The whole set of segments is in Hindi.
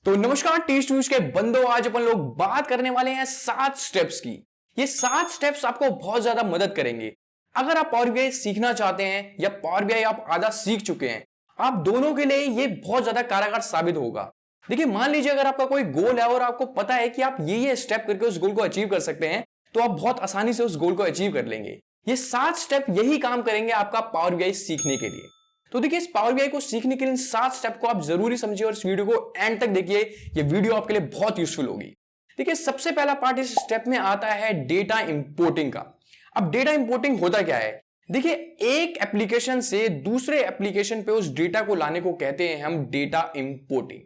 तो नमस्कार टेस्ट न्यूज के बंदों, आज अपन लोग बात करने वाले हैं 7 स्टेप्स की। ये 7 स्टेप्स आपको बहुत ज्यादा मदद करेंगे। अगर आप पावर बीआई सीखना चाहते हैं या पावर बीआई आप आधा सीख चुके हैं, आप दोनों के लिए ये बहुत ज्यादा कारगर साबित होगा। देखिए, मान लीजिए अगर आपका कोई गोल है और आपको पता है कि आप ये स्टेप करके उस गोल को अचीव कर सकते हैं, तो आप बहुत आसानी से उस गोल को अचीव कर लेंगे। ये 7 स्टेप यही काम करेंगे आपका पावर बीआई सीखने के लिए। तो देखिए, इस पावर बीआई को सीखने के लिए इन 7 स्टेप को आप जरूरी समझिए और इस वीडियो को एंड तक देखिए। ये वीडियो आपके लिए बहुत यूजफुल होगी। देखिए, सबसे पहला पार्ट इस स्टेप में आता है डेटा इंपोर्टिंग का। अब डेटा इंपोर्टिंग होता क्या है? देखिए, एक एप्लीकेशन से दूसरे एप्लीकेशन पे उस डेटा को लाने को कहते हैं हम डेटा इंपोर्टिंग।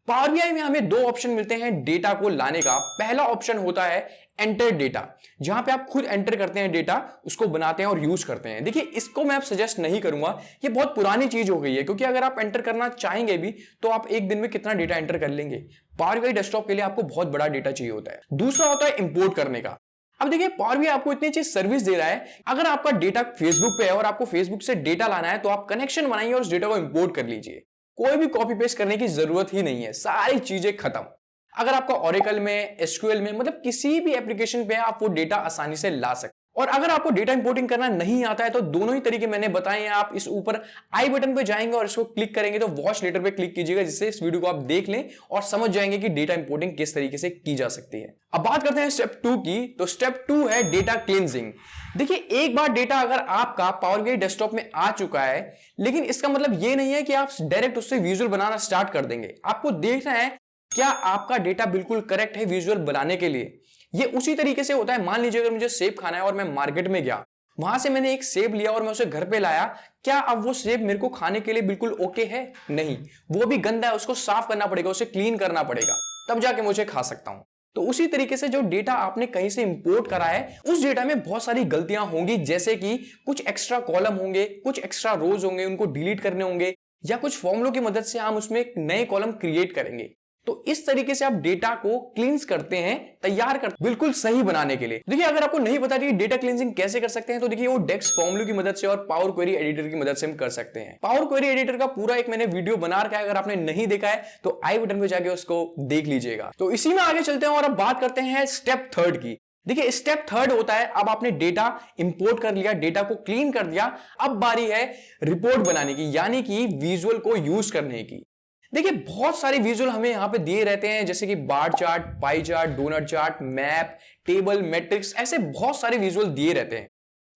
पावर बीआई में हमें 2 ऑप्शन मिलते हैं डेटा को लाने का। पहला ऑप्शन होता है एंटर डेटा, जहां पे आप खुद एंटर करते हैं डेटा, उसको बनाते हैं और यूज करते हैं। देखिए, इसको मैं आप सजेस्ट नहीं करूंगा, ये बहुत पुरानी चीज हो गई है, क्योंकि अगर आप एंटर करना चाहेंगे भी तो आप एक दिन में कितना डेटा एंटर कर लेंगे। पावर बीआई डेस्कटॉप के लिए आपको बहुत बड़ा डेटा चाहिए होता है। दूसरा होता है इंपोर्ट करने का। अब देखिए, पावर बीआई आपको इतनी चीज सर्विस दे रहा है। अगर आपका डेटा फेसबुक पे है और आपको फेसबुक से डेटा लाना है, तो आप कनेक्शन बनाइए और उस डेटा को इंपोर्ट कर लीजिए। कोई भी कॉपी पेस्ट करने की जरूरत ही नहीं है, सारी चीजें खत्म। अगर आपका ओरेकल में, एसक्यूएल में, मतलब किसी भी एप्लीकेशन पे आप वो डेटा आसानी से ला सकते। और अगर आपको डेटा इंपोर्टिंग करना नहीं आता है, तो दोनों ही तरीके मैंने बताए हैं। आप इस ऊपर आई बटन पे जाएंगे और इसको क्लिक करेंगे, तो वॉच लेटर पे क्लिक कीजिएगा, जिससे इस वीडियो को आप देख लें और समझ जाएंगे कि डेटा इंपोर्टिंग किस तरीके से की जा सकती है। अब बात करते हैं स्टेप 2 की। तो स्टेप 2 है डेटा क्लींजिंग। देखिए, एक बार डेटा अगर आपका पावर बीआई डेस्कटॉप में आ चुका है, लेकिन इसका मतलब ये नहीं है कि आप डायरेक्ट उससे विजुअल बनाना स्टार्ट कर देंगे। आपको देखना है क्या आपका डेटा बिल्कुल करेक्ट है विजुअल बनाने के लिए। ये उसी तरीके से होता है। मान लीजिए अगर मुझे सेब खाना है और मैं मार्केट में गया, वहां से मैंने एक सेब लिया और मैं उसे घर पे लाया, क्या अब वो सेब मेरे को खाने के लिए बिल्कुल ओके है? नहीं, वो भी गंदा है, उसको साफ करना पड़ेगा, उसे क्लीन करना पड़ेगा, तब जाके मुझे खा सकता हूं। तो उसी तरीके से जो डेटा आपने कहीं से इंपोर्ट करा है, उस डेटा में बहुत सारी गलतियां होंगी, जैसे कि कुछ एक्स्ट्रा कॉलम होंगे, कुछ एक्स्ट्रा रोज होंगे, उनको डिलीट करने होंगे, या कुछ फॉर्मूलों की मदद से हम उसमें एक नए कॉलम क्रिएट करेंगे। तो इस तरीके से आप डेटा को क्लींस करते हैं, तैयार करते हैं बिल्कुल सही बनाने के लिए। देखिए, अगर आपको नहीं पता कि डेटा क्लींजिंग कैसे कर सकते हैं, तो देखिए वो डेक्स फॉर्मूले की मदद से और पावर क्वेरी एडिटर की मदद से हम कर सकते हैं। पावर क्वेरी एडिटर का पूरा एक मैंने वीडियो बना रखा है, अगर आपने नहीं देखा है तो आई बटन पे जाके उसको देख लीजिएगा। तो इसी में आगे चलते हैं और अब बात करते हैं स्टेप 3 की। देखिए, स्टेप 3 होता है, अब आपने डेटा इंपोर्ट कर लिया, डेटा को क्लीन कर दिया, अब बारी है रिपोर्ट बनाने की, यानी कि विजुअल को यूज करने की। देखिए, बहुत सारे विजुअल हमें यहां पे दिए रहते हैं, जैसे कि bar chart, pie chart, donut chart, map, table, matrix, ऐसे बहुत सारे विजुअल दिए रहते हैं।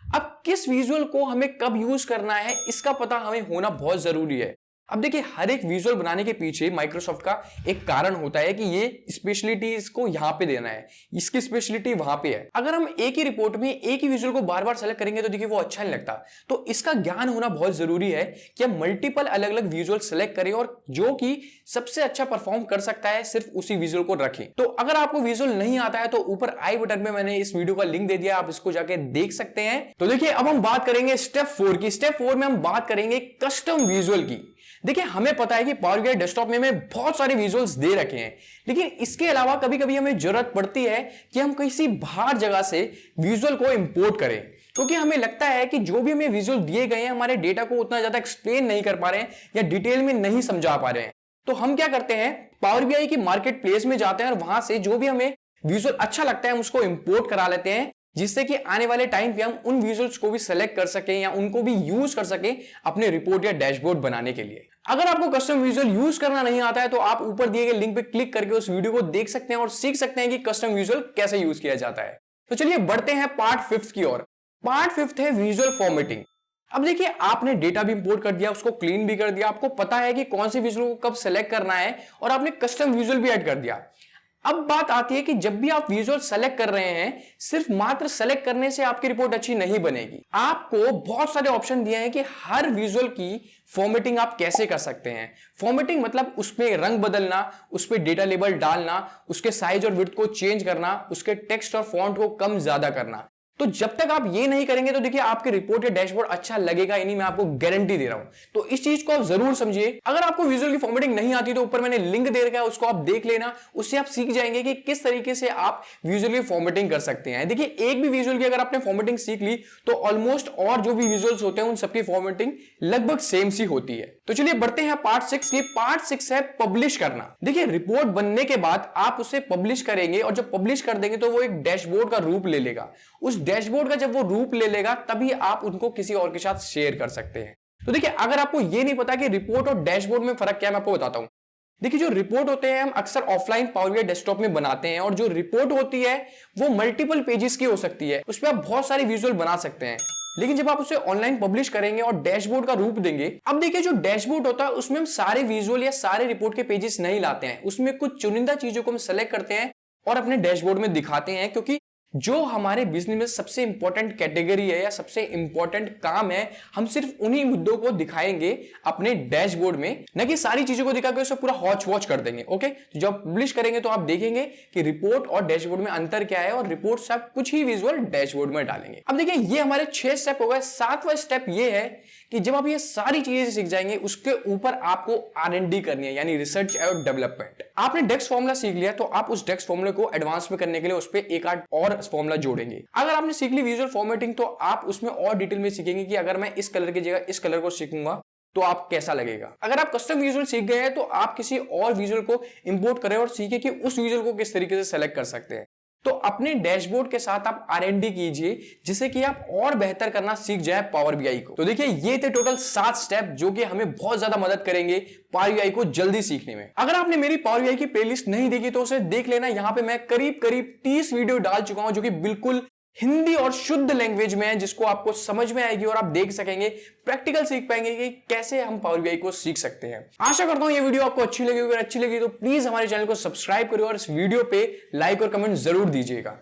अब किस विजुअल को हमें कब यूज करना है, इसका पता हमें होना बहुत जरूरी है। अब देखिए, हर एक विजुअल बनाने के पीछे माइक्रोसॉफ्ट का एक कारण होता है कि ये स्पेशलिटी इसको यहां पे देना है, इसकी स्पेशलिटी वहां पे है। अगर हम एक ही रिपोर्ट में एक ही विजुअल को बार बार सेलेक्ट करेंगे तो देखिए वो अच्छा नहीं लगता। तो इसका ज्ञान होना बहुत जरूरी है कि हम मल्टीपल अलग अलग विजुअल सेलेक्ट करें और जो कि सबसे अच्छा परफॉर्म कर सकता है सिर्फ उसी विजुअल को रखें। तो अगर आपको विजुअल नहीं आता है तो ऊपर आई बटन में मैंने इस वीडियो का लिंक दे दिया, आप इसको जाके देख सकते हैं। तो देखिए, अब हम बात करेंगे स्टेप 4 की। स्टेप 4 में हम बात करेंगे कस्टम विजुअल की। देखिए, हमें पता है कि पावर बीआई डेस्कटॉप में बहुत सारे विजुअल्स दे रखे हैं, लेकिन इसके अलावा कभी कभी हमें जरूरत पड़ती है कि हम किसी बाहर जगह से विजुअल को इंपोर्ट करें, क्योंकि हमें लगता है कि जो भी हमें विजुअल दिए गए हैं हमारे डेटा को उतना ज्यादा एक्सप्लेन नहीं कर पा रहे हैं या डिटेल में नहीं समझा पा रहे हैं। तो हम क्या करते हैं, पावर बीआई की मार्केट प्लेस में जाते हैं और वहां से जो भी हमें विजुअल अच्छा लगता है हम उसको इंपोर्ट करा लेते हैं, जिससे कि आने वाले टाइम पे हम उन विजुअल्स को भी सेलेक्ट कर सकें या उनको भी यूज कर सकें अपने रिपोर्ट या डैशबोर्ड बनाने के लिए। अगर आपको कस्टम विजुअल यूज करना नहीं आता है तो आप ऊपर दिए गए लिंक पे क्लिक करके उस वीडियो को देख सकते हैं और सीख सकते हैं कि कस्टम विजुअल कैसे यूज किया जाता है। तो चलिए बढ़ते हैं पार्ट 5 की ओर। पार्ट 5 है विजुअल फॉर्मेटिंग। अब देखिए, आपने डेटा भी इंपोर्ट कर दिया, उसको क्लीन भी कर दिया, आपको पता है कि कौन सी विजुअल को कब सेलेक्ट करना है और आपने कस्टम विजुअल भी ऐड कर दिया। अब बात आती है कि जब भी आप विजुअल सेलेक्ट कर रहे हैं, सिर्फ मात्र सेलेक्ट करने से आपकी रिपोर्ट अच्छी नहीं बनेगी। आपको बहुत सारे ऑप्शन दिए हैं कि हर विजुअल की फॉर्मेटिंग आप कैसे कर सकते हैं। फॉर्मेटिंग मतलब उसमें रंग बदलना, उस पर डेटा लेबल डालना, उसके साइज और विड्थ को चेंज करना, उसके टेक्स्ट और फॉन्ट को कम ज्यादा करना। तो जब तक आप ये नहीं करेंगे तो देखिए आपके रिपोर्ट या डैशबोर्ड अच्छा लगेगा ही नहीं, मैं आपको गारंटी दे रहा हूं। तो इस चीज को आप जरूर समझिए। अगर आपको विजुअल की फॉर्मेटिंग नहीं आती तो ऊपर मैंने लिंक दे रखा है, उसको आप देख लेना। उससे आप सीख जाएंगे कि किस तरीके से आप विजुअल की फॉर्मेटिंग कर सकते हैं। देखिए एक भी विजुअल की अगर आपने फॉर्मेटिंग सीख ली तो ऑलमोस्ट और जो भी विजुअल्स होते हैं उन सबकी फॉर्मेटिंग लगभग सेम सी होती है। तो चलिए बढ़ते हैं पार्ट 6 की। पार्ट 6 है पब्लिश करना। देखिए रिपोर्ट बनने के बाद आप उसे पब्लिश करेंगे और जब पब्लिश कर देंगे तो वो एक डैशबोर्ड का रूप ले लेगा। उस डैशबोर्ड का जब वो रूप ले लेगा तभी आप उनको किसी और के साथ शेयर कर सकते हैं। तो देखिए अगर आपको ये नहीं पता कि रिपोर्ट और डैशबोर्ड में फर्क क्या है, मैं आपको बताता हूं। देखिए जो रिपोर्ट होते हैं हम अक्सर ऑफलाइन पावर बीआई डेस्कटॉप में बनाते हैं, और जो रिपोर्ट होती है वो मल्टीपल पेजेस की हो सकती है। उसमें आप बहुत सारे विजुअल बना सकते हैं। लेकिन जब आप उसे ऑनलाइन पब्लिश करेंगे और डैशबोर्ड का रूप देंगे, अब देखिए जो डैशबोर्ड होता है उसमें हम सारे विजुअल या सारे रिपोर्ट के पेजेस नहीं लाते हैं। उसमें कुछ चुनिंदा चीजों को हम सेलेक्ट करते हैं और अपने डैशबोर्ड में दिखाते हैं, क्योंकि जो हमारे बिजनेस में सबसे इंपॉर्टेंट कैटेगरी है या सबसे इंपॉर्टेंट काम है, हम सिर्फ उन्हीं मुद्दों को दिखाएंगे अपने डैशबोर्ड में, न कि सारी चीजों को दिखा के उसे पूरा हॉच वॉच कर देंगे। ओके, तो जब पब्लिश करेंगे तो आप देखेंगे कि रिपोर्ट और डैशबोर्ड में अंतर क्या है, और रिपोर्ट से आप कुछ ही विजुअल डैशबोर्ड में डालेंगे। अब देखिए ये हमारे 6 स्टेप हो गए। 7वां स्टेप ये है कि जब आप ये सारी चीजें सीख जाएंगे उसके ऊपर आपको R&D करनी है, यानी रिसर्च और डेवलपमेंट। आपने डेक्स फॉर्मूला सीख लिया तो आप उस डेक्स फॉर्मूले को एडवांस में करने के लिए उस पर एक आध और फॉर्मूला जोड़ेंगे। अगर आपने सीख ली विजुअल फॉर्मेटिंग तो आप उसमें और डिटेल में सीखेंगे कि अगर मैं इस कलर की जगह इस कलर को सीखूंगा तो आप कैसा लगेगा। अगर आप कस्टम विजुअल सीख गए हैं तो आप किसी और विजुअल को इंपोर्ट करें और सीखें कि उस विजुअल को किस तरीके से सेलेक्ट कर सकते हैं। तो अपने डैशबोर्ड के साथ आप R&D कीजिए जिससे कि आप और बेहतर करना सीख जाए पावर बीआई को। तो देखिए ये थे टोटल 7 स्टेप जो कि हमें बहुत ज्यादा मदद करेंगे पावर बीआई को जल्दी सीखने में। अगर आपने मेरी पावर बीआई की प्लेलिस्ट नहीं देखी तो उसे देख लेना। यहां पे मैं करीब 30 वीडियो डाल चुका हूं जो कि बिल्कुल हिंदी और शुद्ध लैंग्वेज में है, जिसको आपको समझ में आएगी और आप देख सकेंगे, प्रैक्टिकल सीख पाएंगे कि कैसे हम पावर बीआई को सीख सकते हैं। आशा करता हूं ये वीडियो आपको अच्छी लगी। अगर अच्छी लगी तो प्लीज हमारे चैनल को सब्सक्राइब करिए और इस वीडियो पे लाइक और कमेंट जरूर दीजिएगा।